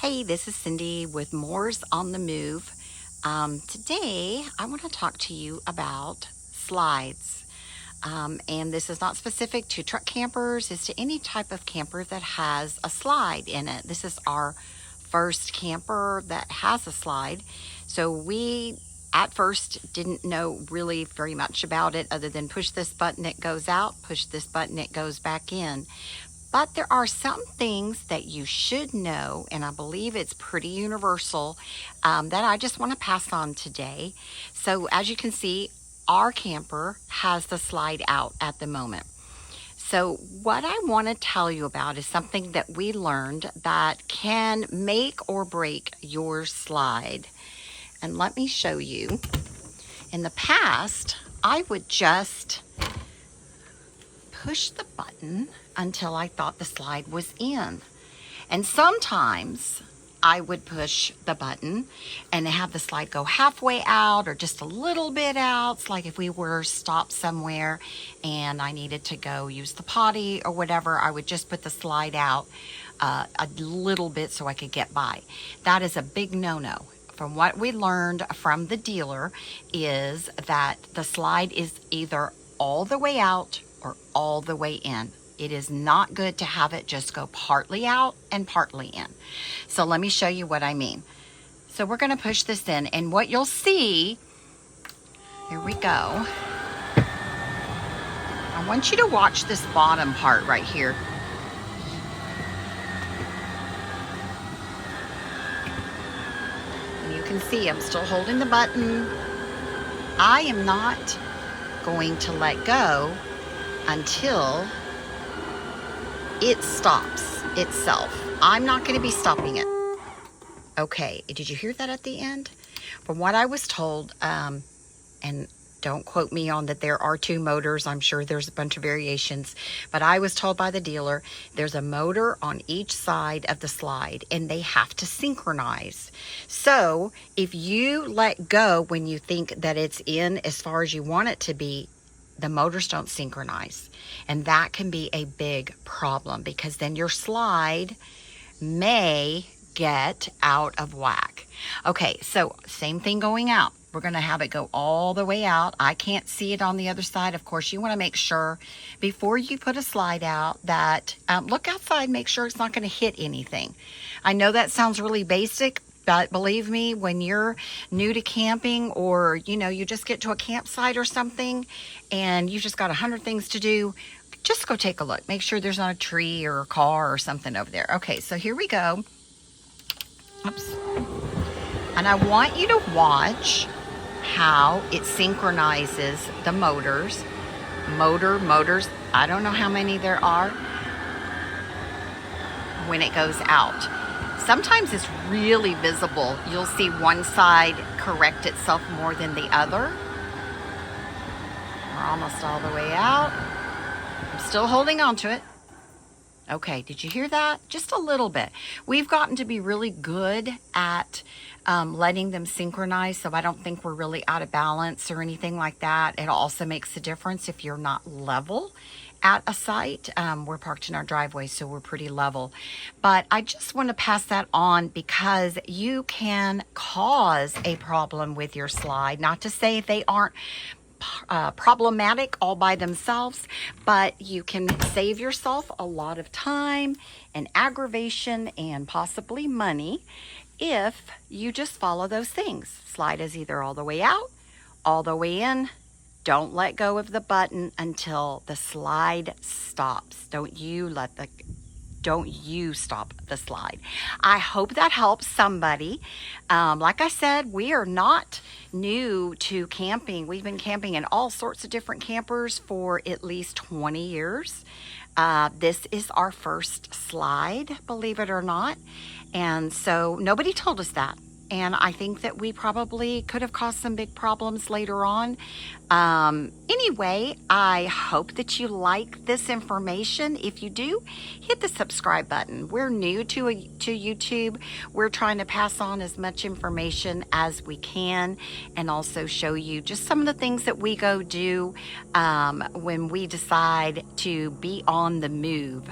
Hey, this is Cindy with Moore's on the Move. Today, I want to talk to you about slides. And this is not specific to truck campers, it's to any type of camper that has a slide in it. This is our first camper that has a slide. So we at first didn't know really very much about it other than push this button, it goes out, push this button, it goes back in. But there are some things that you should know, and I believe it's pretty universal, that I just want to pass on today. So as you can see, our camper has the slide out at the moment. So what I want to tell you about is something that we learned that can make or break your slide. And let me show you. In the past, I would just push the button until I thought the slide was in. And sometimes I would push the button and have the slide go halfway out or just a little bit out. It's like if we were stopped somewhere and I needed to go use the potty or whatever, I would just put the slide out a little bit so I could get by. That is a big no-no. From what we learned from the dealer is that the slide is either all the way out or all the way in. It is not good to have it just go partly out and partly in. So let me show you what I mean. So we're going to push this in, and what you'll see, here we go. I want you to watch this bottom part right here. And you can see I'm still holding the button. I am not going to let go until it stops itself. I'm not going to be stopping it. Okay, did you hear that at the end? From what I was told, and don't quote me on that there are two motors. I'm sure there's a bunch of variations, but I was told by the dealer there's a motor on each side of the slide and they have to synchronize. So if you let go when you think that it's in as far as you want it to be, the motors don't synchronize, and that can be a big problem because then your slide may get out of whack. Okay, so same thing going out. We're going to have it go all the way out. I can't see it on the other side. Of course, you want to make sure before you put a slide out that look outside, make sure it's not going to hit anything. I know that sounds really basic, but believe me, when you're new to camping or, you just get to a campsite or something and you've just got 100 things to do, just go take a look. Make sure there's not a tree or a car or something over there. Okay, so here we go. Oops. And I want you to watch how it synchronizes the motors. Motors, I don't know how many there are when it goes out. Sometimes it's really visible. You'll see one side correct itself more than the other. We're almost all the way out. I'm still holding on to it. Okay, did you hear that? Just a little bit. We've gotten to be really good at letting them synchronize, so I don't think we're really out of balance or anything like that. It also makes a difference if you're not level at a site. We're parked in our driveway, so we're pretty level. But I just want to pass that on because you can cause a problem with your slide. Not to say they aren't problematic all by themselves, but you can save yourself a lot of time and aggravation and possibly money if you just follow those things. Slide is either all the way out, all the way in. Don't let go of the button until the slide stops. Don't you stop the slide. I hope that helps somebody. Like I said, we are not new to camping. We've been camping in all sorts of different campers for at least 20 years. This is our first slide, believe it or not. And so nobody told us that. And I think that we probably could have caused some big problems later on. Anyway, I hope that you like this information. If you do, hit the subscribe button. We're new to YouTube. We're trying to pass on as much information as we can and also show you just some of the things that we go do when we decide to be on the move.